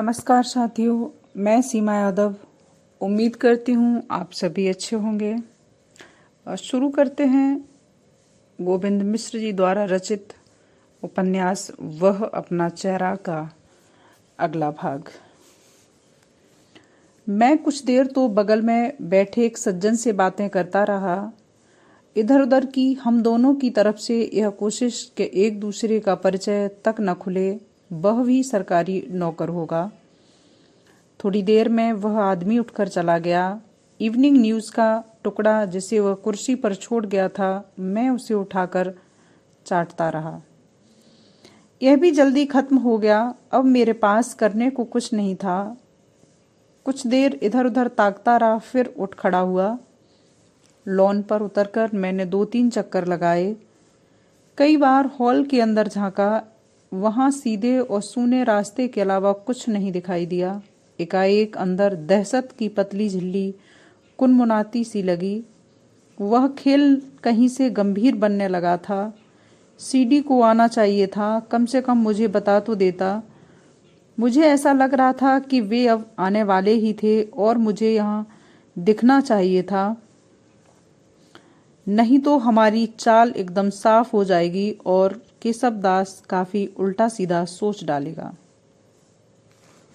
नमस्कार साथियों, मैं सीमा यादव। उम्मीद करती हूँ आप सभी अच्छे होंगे। शुरू करते हैं गोविंद मिश्र जी द्वारा रचित उपन्यास वह अपना चेहरा का अगला भाग। मैं कुछ देर तो बगल में बैठे एक सज्जन से बातें करता रहा। इधर उधर की हम दोनों की तरफ से यह कोशिश कि एक दूसरे का परिचय तक न खुले। वह भी सरकारी नौकर होगा। थोड़ी देर में वह आदमी उठकर चला गया। इवनिंग न्यूज़ का टुकड़ा जिसे वह कुर्सी पर छोड़ गया था, मैं उसे उठाकर चाटता रहा। यह भी जल्दी खत्म हो गया। अब मेरे पास करने को कुछ नहीं था। कुछ देर इधर उधर ताकता रहा, फिर उठ खड़ा हुआ। लॉन पर उतरकर मैंने 2-3 चक्कर लगाए। कई बार हॉल के अंदर झांका। वहां सीधे और सूने रास्ते के अलावा कुछ नहीं दिखाई दिया। एकाएक अंदर दहशत की पतली झिल्ली कुनमुनाती सी लगी। वह खेल कहीं से गंभीर बनने लगा था। सीडी को आना चाहिए था, कम से कम मुझे बता तो देता। मुझे ऐसा लग रहा था कि वे अब आने वाले ही थे और मुझे यहाँ दिखना चाहिए था, नहीं तो हमारी चाल एकदम साफ हो जाएगी और केशव दास काफी उल्टा सीधा सोच डालेगा।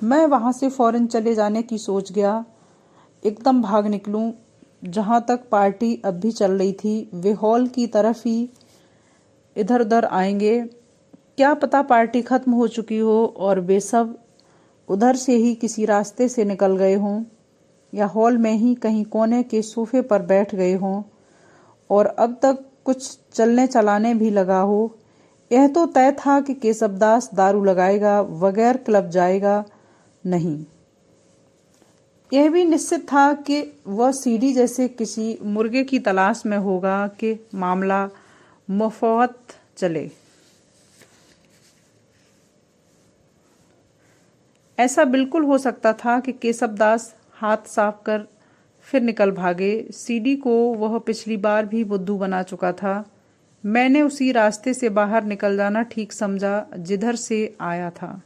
मैं वहां से फौरन चले जाने की सोच गया। एकदम भाग निकलूं। जहां तक पार्टी अब भी चल रही थी, वे हॉल की तरफ ही इधर उधर आएंगे। क्या पता पार्टी खत्म हो चुकी हो और वे सब उधर से ही किसी रास्ते से निकल गए हों, या हॉल में ही कहीं कोने के सोफे पर बैठ गए हों और अब तक कुछ चलने चलाने भी लगा हो। यह तो तय था कि केशवदास दारू लगाएगा, बगैर क्लब जाएगा नहीं। यह भी निश्चित था कि वह सीडी जैसे किसी मुर्गे की तलाश में होगा कि मामला मुफावत चले। ऐसा बिल्कुल हो सकता था कि केशवदास हाथ साफ कर फिर निकल भागे। सीडी को वह पिछली बार भी बुद्धू बना चुका था। मैंने उसी रास्ते से बाहर निकल जाना ठीक समझा जिधर से आया था।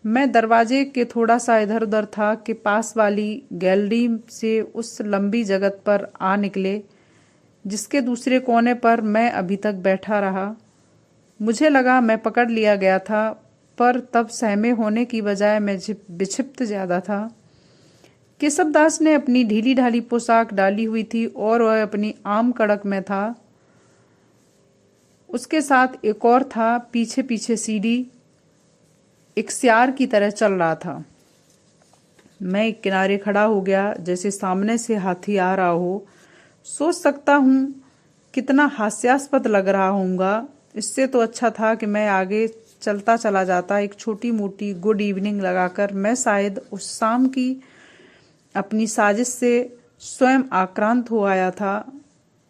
मैं दरवाजे के थोड़ा सा इधर उधर था कि पास वाली गैलरी से उस लंबी जगत पर आ निकले जिसके दूसरे कोने पर मैं अभी तक बैठा रहा। मुझे लगा मैं पकड़ लिया गया था, पर तब सहमे होने की बजाय मैं विक्षिप्त ज्यादा था। केशवदास ने अपनी ढीली ढाली पोशाक डाली हुई थी और वह अपनी आम कड़क में था। उसके साथ एक और था। पीछे पीछे सीडी एक सियार की तरह चल रहा था। मैं एक किनारे खड़ा हो गया, जैसे सामने से हाथी आ रहा हो। सोच सकता हूँ कितना हास्यास्पद लग रहा होऊंगा। इससे तो अच्छा था कि मैं आगे चलता चला जाता। एक छोटी मोटी गुड इवनिंग लगाकर मैं शायद उस शाम की अपनी साजिश से स्वयं आक्रांत हो आया था।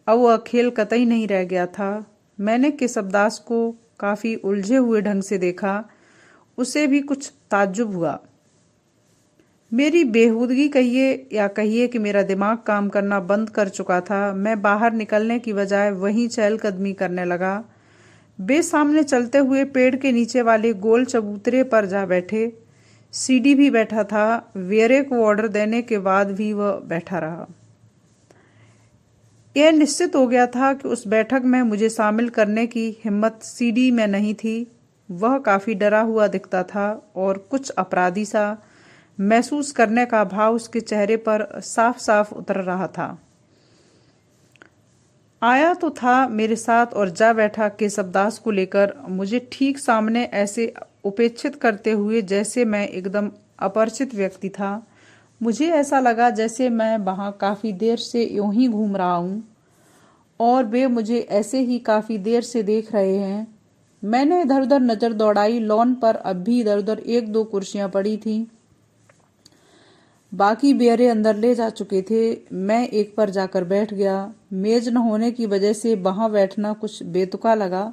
अब वह खेल कतई नहीं रह गया था। मैंने केशवदास को काफी उलझे हुए ढंग से देखा। उसे भी कुछ ताज्जुब हुआ। मेरी बेहूदगी कहिए या कहिए कि मेरा दिमाग काम करना बंद कर चुका था। मैं बाहर निकलने की बजाय वहीं चहलकदमी करने लगा। वे सामने चलते हुए पेड़ के नीचे वाले गोल चबूतरे पर जा बैठे। सीडी भी बैठा था। वेरे को ऑर्डर देने के बाद भी वह बैठा रहा। यह निश्चित हो गया था कि उस बैठक में मुझे शामिल करने की हिम्मत सीडी में नहीं थी। वह काफी डरा हुआ दिखता था और कुछ अपराधी सा महसूस करने का भाव उसके चेहरे पर साफ साफ उतर रहा था। आया तो था मेरे साथ और जा बैठा केशवदास को लेकर, मुझे ठीक सामने, ऐसे उपेक्षित करते हुए जैसे मैं एकदम अपरिचित व्यक्ति था। मुझे ऐसा लगा जैसे मैं वहां काफी देर से यूं ही घूम रहा हूं और वे मुझे ऐसे ही काफी देर से देख रहे हैं। मैंने इधर उधर नजर दौड़ाई। लॉन पर अब भी इधर उधर 1-2 कुर्सियां पड़ी थीं। बाकी बेरे अंदर ले जा चुके थे। मैं एक पर जाकर बैठ गया। मेज न होने की वजह से वहां बैठना कुछ बेतुका लगा।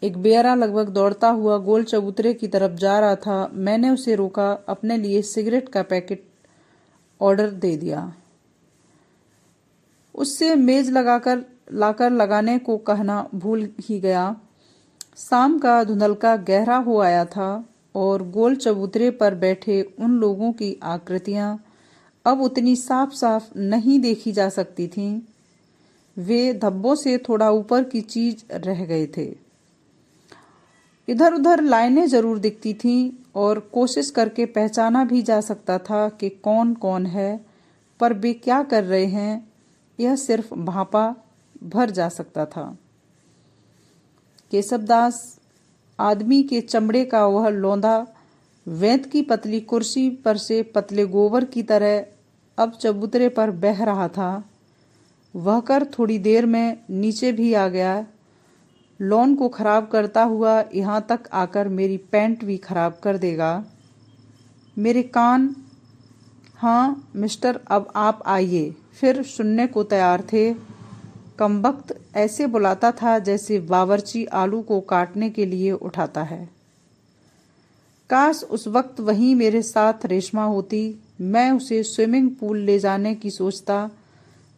एक बेरा लगभग दौड़ता हुआ गोल चबूतरे की तरफ जा रहा था। मैंने उसे रोका, अपने लिए सिगरेट का पैकेट ऑर्डर दे दिया। उससे मेज लाकर लगाने को कहना भूल ही गया। शाम का धुंधलका गहरा हो आया था। और गोल चबूतरे पर बैठे उन लोगों की आकृतियां अब उतनी साफ साफ नहीं देखी जा सकती थीं। वे धब्बों से थोड़ा ऊपर की चीज रह गए थे। इधर उधर लाइनें जरूर दिखती थीं और कोशिश करके पहचाना भी जा सकता था कि कौन कौन है, पर वे क्या कर रहे हैं यह सिर्फ भांपा भर जा सकता था। केशवदास आदमी के चमड़े का वह लौंदा वैद्य की पतली कुर्सी पर से पतले गोबर की तरह अब चबूतरे पर बह रहा था। वह कर थोड़ी देर में नीचे भी आ गया। लॉन को खराब करता हुआ यहाँ तक आकर मेरी पैंट भी खराब कर देगा। मेरे कान, हाँ मिस्टर अब आप आइए, फिर सुनने को तैयार थे। कमबख्त ऐसे बुलाता था जैसे बावर्ची आलू को काटने के लिए उठाता है। काश उस वक्त वहीं मेरे साथ रेशमा होती। मैं उसे स्विमिंग पूल ले जाने की सोचता,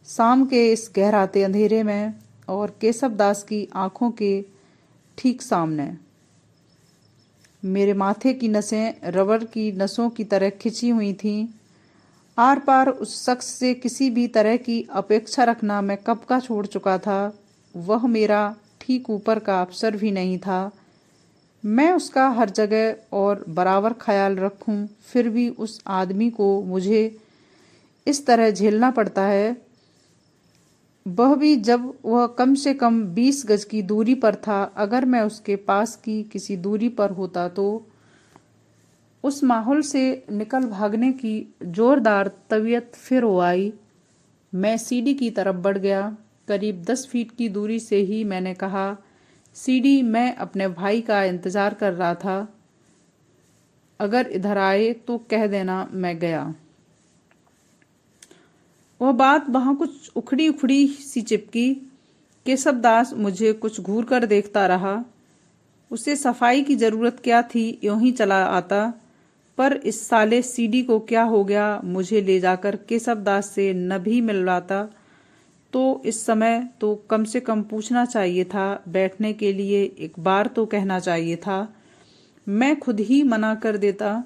शाम के इस गहराते अंधेरे में और केशवदास की आंखों के ठीक सामने। मेरे माथे की नसें रबर की नसों की तरह खिंची हुई थीं। आर पार उस शख्स से किसी भी तरह की अपेक्षा रखना मैं कब का छोड़ चुका था। वह मेरा ठीक ऊपर का अफसर भी नहीं था। मैं उसका हर जगह और बराबर ख्याल रखूं, फिर भी उस आदमी को मुझे इस तरह झेलना पड़ता है, वह भी जब वह कम से कम 20 गज की दूरी पर था। अगर मैं उसके पास की किसी दूरी पर होता तो उस माहौल से निकल भागने की जोरदार तबीयत फिर हो आई। मैं सीढ़ी की तरफ बढ़ गया। करीब 10 फीट की दूरी से ही मैंने कहा, सीढ़ी, मैं अपने भाई का इंतजार कर रहा था, अगर इधर आए तो कह देना मैं गया। वह बात वहां कुछ उखड़ी उखड़ी सी चिपकी। केशवदास मुझे कुछ घूर कर देखता रहा। उसे सफाई की जरूरत क्या थी, यूं ही चला आता। पर इस साले सीडी को क्या हो गया, मुझे ले जाकर केशवदास से न भी मिलवाता तो इस समय तो कम से कम पूछना चाहिए था, बैठने के लिए एक बार तो कहना चाहिए था। मैं खुद ही मना कर देता।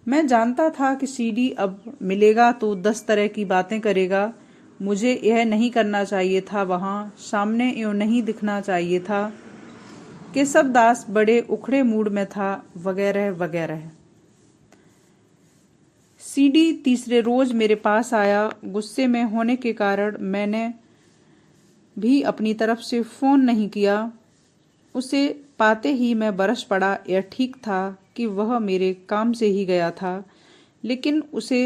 मैं जानता था कि सीडी अब मिलेगा तो 10 तरह की बातें करेगा। मुझे यह नहीं करना चाहिए था, वहां सामने यूं नहीं दिखना चाहिए था। केशवदास बड़े उखड़े मूड में था, वगैरह वगैरह। सीडी तीसरे रोज मेरे पास आया। गुस्से में होने के कारण मैंने भी अपनी तरफ से फोन नहीं किया। उसे पाते ही मैं बरस पड़ा। यह ठीक था कि वह मेरे काम से ही गया था, लेकिन उसे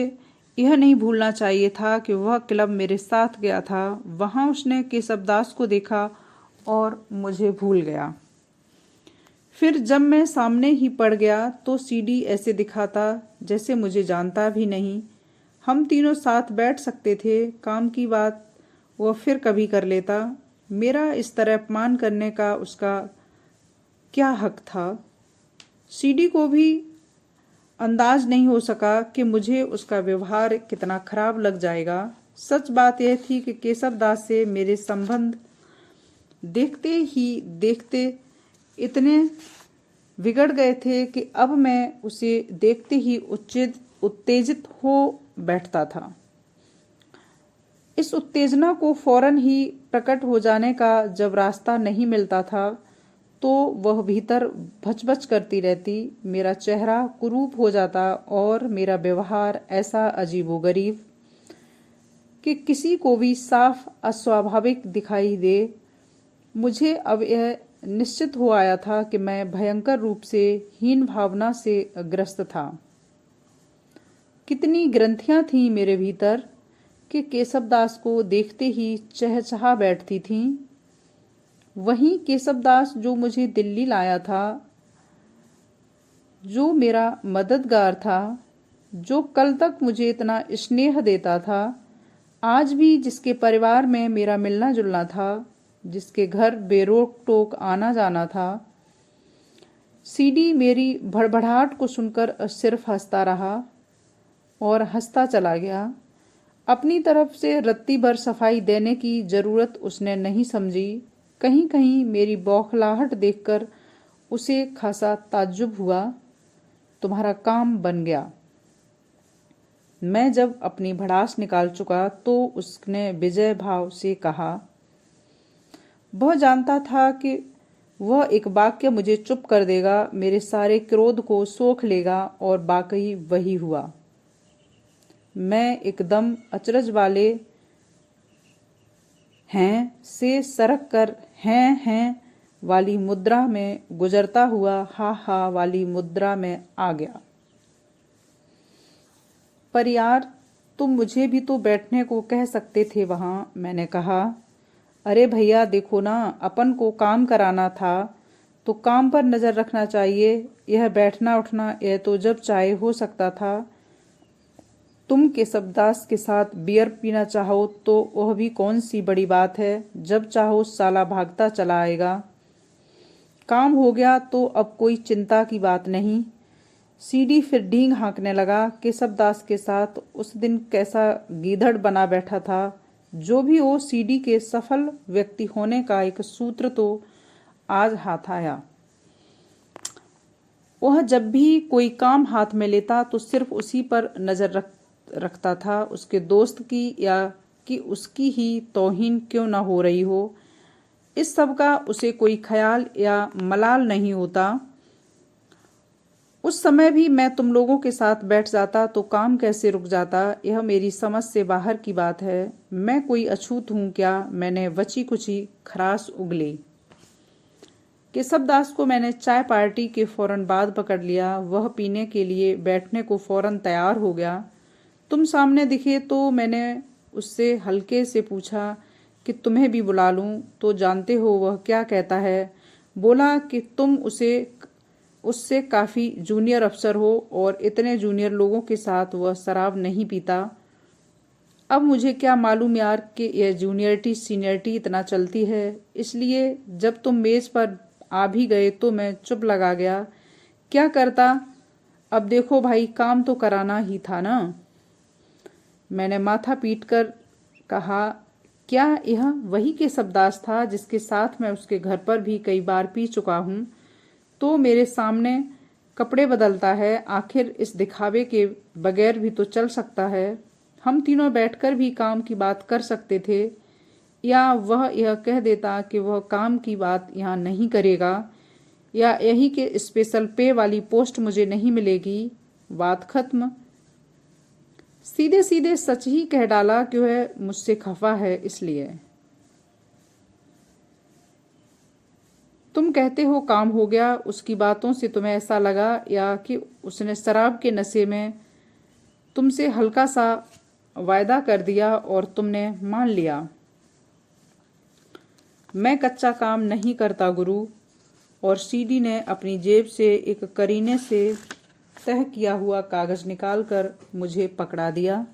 यह नहीं भूलना चाहिए था कि वह क्लब मेरे साथ गया था। वहां उसने केशवदास को देखा और मुझे भूल गया। फिर जब मैं सामने ही पड़ गया तो सीडी ऐसे दिखाता जैसे मुझे जानता भी नहीं। हम तीनों साथ बैठ सकते थे। काम की बात वह फिर कभी कर लेता। मेरा इस तरह अपमान करने का उसका क्या हक था। सीडी को भी अंदाज नहीं हो सका कि मुझे उसका व्यवहार कितना खराब लग जाएगा। सच बात यह थी कि केशवदास से मेरे संबंध देखते ही देखते इतने बिगड़ गए थे कि अब मैं उसे देखते ही उत्तेजित हो बैठता था। इस उत्तेजना को फौरन ही प्रकट हो जाने का जब रास्ता नहीं मिलता था तो वह भीतर भचभच करती रहती। मेरा चेहरा कुरूप हो जाता और मेरा व्यवहार ऐसा अजीबोगरीब कि किसी को भी साफ अस्वाभाविक दिखाई दे। मुझे अब यह निश्चित हो आया था कि मैं भयंकर रूप से हीन भावना से ग्रस्त था। कितनी ग्रंथियां थीं मेरे भीतर कि केशवदास को देखते ही चहचहा बैठती थीं। वही केशवदास जो मुझे दिल्ली लाया था, जो मेरा मददगार था, जो कल तक मुझे इतना स्नेह देता था, आज भी जिसके परिवार में मेरा मिलना जुलना था, जिसके घर बेरोक टोक आना जाना था। सीडी मेरी भड़बड़ाहट को सुनकर सिर्फ हंसता रहा और हंसता चला गया। अपनी तरफ से रत्ती भर सफाई देने की जरूरत उसने नहीं समझी। कहीं कहीं मेरी बौखलाहट देखकर उसे खासा ताज्जुब हुआ। तुम्हारा काम बन गया। मैं जब अपनी भड़ास निकाल चुका तो उसने विजय भाव से कहा। वह जानता था कि वह एक वाक्य मुझे चुप कर देगा, मेरे सारे क्रोध को सोख लेगा, और वाकई वही हुआ। मैं एकदम अचरज वाले हैं से सरक कर हैं वाली मुद्रा में गुजरता हुआ हा वाली मुद्रा में आ गया। पर यार, तुम मुझे भी तो बैठने को कह सकते थे वहां, मैंने कहा। अरे भैया देखो ना, अपन को काम कराना था तो काम पर नजर रखना चाहिए। यह बैठना उठना यह तो जब चाहे हो सकता था। तुम केशवदास के साथ बियर पीना चाहो तो वह भी कौन सी बड़ी बात है, जब चाहो साला भागता चला आएगा। काम हो गया तो अब कोई चिंता की बात नहीं। सीडी फिर डींग हाँकने लगा। केशवदास के साथ उस दिन कैसा गीधड़ बना बैठा था। जो भी हो, सीडी के सफल व्यक्ति होने का एक सूत्र तो आज हाथ आया। वह जब भी कोई काम हाथ में लेता तो सिर्फ उसी पर नजर रखता था, उसके दोस्त की या कि उसकी ही तौहीन क्यों न हो रही हो। इस सब का उसे कोई ख्याल या मलाल नहीं होता। उस समय भी मैं तुम लोगों के साथ बैठ जाता तो काम कैसे रुक जाता, यह मेरी समझ से बाहर की बात है। मैं कोई अछूत हूं क्या, मैंने वची कुची खरास उगली। केशवदास को मैंने चाय पार्टी के फौरन बाद पकड़ लिया। वह पीने के लिए बैठने को फौरन तैयार हो गया। तुम सामने दिखे तो मैंने उससे हल्के से पूछा कि तुम्हें भी बुला लूं, तो जानते हो वह क्या कहता है। बोला कि तुम उससे काफी जूनियर अफसर हो और इतने जूनियर लोगों के साथ वह शराब नहीं पीता। अब मुझे क्या मालूम यार कि यह जूनियरिटी सीनियरिटी इतना चलती है, इसलिए जब तुम मेज पर आ भी गए तो मैं चुप लगा गया। क्या करता, अब देखो भाई, काम तो कराना ही था ना। मैंने माथा पीटकर कहा, क्या यह वही केशवदास था जिसके साथ मैं उसके घर पर भी कई बार पी चुका हूं। तो मेरे सामने कपड़े बदलता है, आखिर इस दिखावे के बगैर भी तो चल सकता है। हम तीनों बैठकर भी काम की बात कर सकते थे, या वह यह कह देता कि वह काम की बात यहाँ नहीं करेगा, या यही के स्पेशल पे वाली पोस्ट मुझे नहीं मिलेगी। बात खत्म। सीधे सीधे सच ही कह डाला कि वह मुझसे खफा है। इसलिए तुम कहते हो काम हो गया, उसकी बातों से तुम्हें ऐसा लगा या कि उसने शराब के नशे में तुमसे हल्का सा वायदा कर दिया और तुमने मान लिया। मैं कच्चा काम नहीं करता गुरु। और सीडी ने अपनी जेब से एक करीने से तह किया हुआ कागज निकालकर मुझे पकड़ा दिया।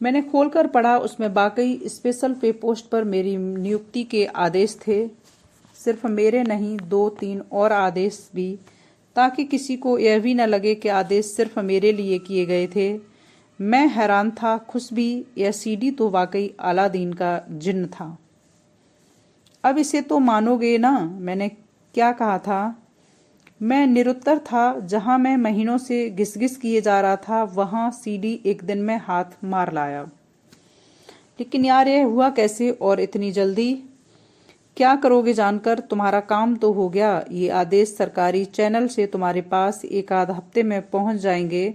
मैंने खोलकर पढ़ा। उसमें वाकई स्पेशल पे पोस्ट पर मेरी नियुक्ति के आदेश थे। सिर्फ मेरे नहीं, 2-3 और आदेश भी, ताकि किसी को यह भी न लगे कि आदेश सिर्फ मेरे लिए किए गए थे। मैं हैरान था, खुश भी। यह सीडी तो वाकई अलादीन का जिन्न था। अब इसे तो मानोगे ना, मैंने क्या कहा था। मैं निरुत्तर था। जहां मैं महीनों से घिस-घिस किए जा रहा था, वहां सीडी एक दिन में हाथ मार लाया। लेकिन यार, यह हुआ कैसे और इतनी जल्दी। क्या करोगे जानकर, तुम्हारा काम तो हो गया। ये आदेश सरकारी चैनल से तुम्हारे पास एक आध हफ्ते में पहुंच जाएंगे।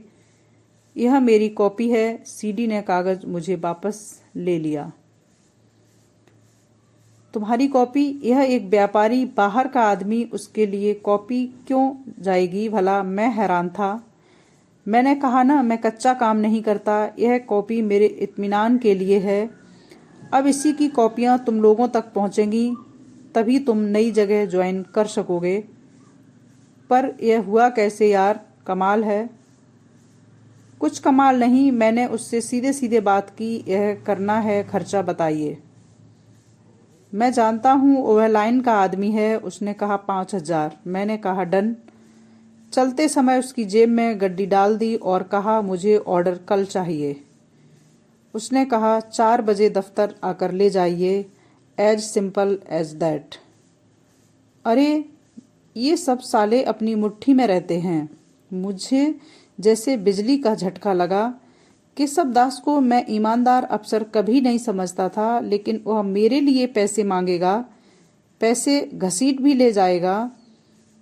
यह मेरी कॉपी है। सीडी ने कागज मुझे वापस ले लिया। तुम्हारी कॉपी? यह एक व्यापारी, बाहर का आदमी, उसके लिए कॉपी क्यों जाएगी भला। मैं हैरान था। मैंने कहा ना, मैं कच्चा काम नहीं करता। यह कॉपी मेरे इत्मीनान के लिए है। अब इसी की कॉपियां तुम लोगों तक पहुंचेंगी, तभी तुम नई जगह ज्वाइन कर सकोगे। पर यह हुआ कैसे यार, कमाल है। कुछ कमाल नहीं, मैंने उससे सीधे सीधे बात की। यह करना है, खर्चा बताइए। मैं जानता हूँ वह लाइन का आदमी है। उसने कहा 5,000। मैंने कहा डन। चलते समय उसकी जेब में गड्डी डाल दी और कहा मुझे ऑर्डर कल चाहिए। उसने कहा 4 बजे दफ्तर आकर ले जाइए। As simple as that. अरे ये सब साले अपनी मुट्ठी में रहते हैं। मुझे जैसे बिजली का झटका लगा। केशव दास को मैं ईमानदार अफसर कभी नहीं समझता था, लेकिन वह मेरे लिए पैसे मांगेगा, पैसे घसीट भी ले जाएगा।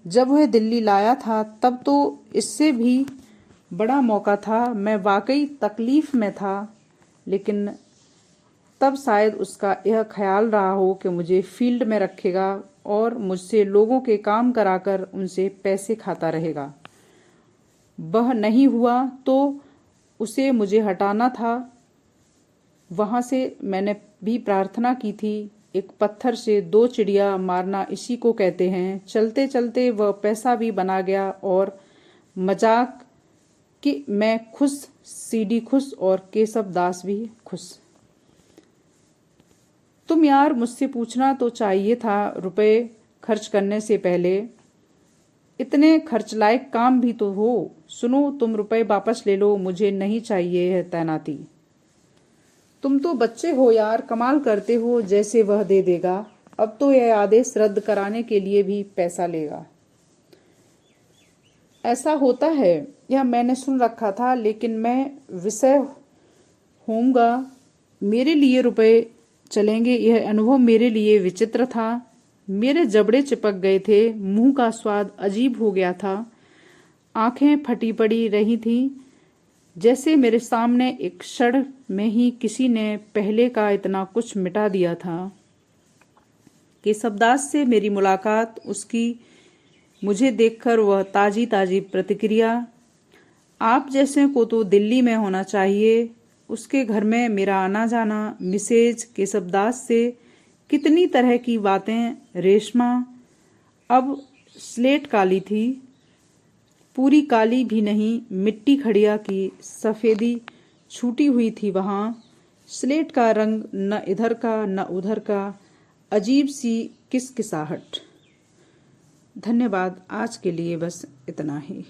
जब वह दिल्ली लाया था तब तो इससे भी बड़ा मौका था। मैं वाकई तकलीफ में था, लेकिन तब शायद उसका यह ख्याल रहा हो कि मुझे फील्ड में रखेगा और मुझसे लोगों के काम कराकर उनसे पैसे खाता रहेगा। वह नहीं हुआ तो उसे मुझे हटाना था। वहां से मैंने भी प्रार्थना की थी। एक पत्थर से दो चिड़िया मारना इसी को कहते हैं। चलते चलते वह पैसा भी बना गया और मजाक कि मैं खुश, सीडी खुश और केशव दास भी खुश। तुम यार मुझसे पूछना तो चाहिए था रुपए खर्च करने से पहले। इतने खर्च लायक काम भी तो हो। सुनो, तुम रुपए वापस ले लो, मुझे नहीं चाहिए है तैनाती। तुम तो बच्चे हो यार, कमाल करते हो। जैसे वह दे देगा। अब तो यह आदेश रद्द कराने के लिए भी पैसा लेगा। ऐसा होता है, यह मैंने सुन रखा था, लेकिन मैं विषय होऊंगा। मेरे लिए रुपए चलेंगे, यह अनुभव मेरे लिए विचित्र था। मेरे जबड़े चिपक गए थे, मुंह का स्वाद अजीब हो गया था, आंखें फटी पड़ी रही थीं, जैसे मेरे सामने एक क्षण में ही किसी ने पहले का इतना कुछ मिटा दिया था। केशवदास से मेरी मुलाकात, उसकी मुझे देखकर वह ताजी ताजी प्रतिक्रिया, आप जैसे को तो दिल्ली में होना चाहिए। उसके घर में मेरा आना जाना, मिसेज केशवदास से कितनी तरह की बातें। रेशमा अब स्लेट काली थी, पूरी काली भी नहीं, मिट्टी खड़िया की सफेदी छूटी हुई थी वहां। स्लेट का रंग न इधर का न उधर का, अजीब सी किसकिसाहट। धन्यवाद, आज के लिए बस इतना ही।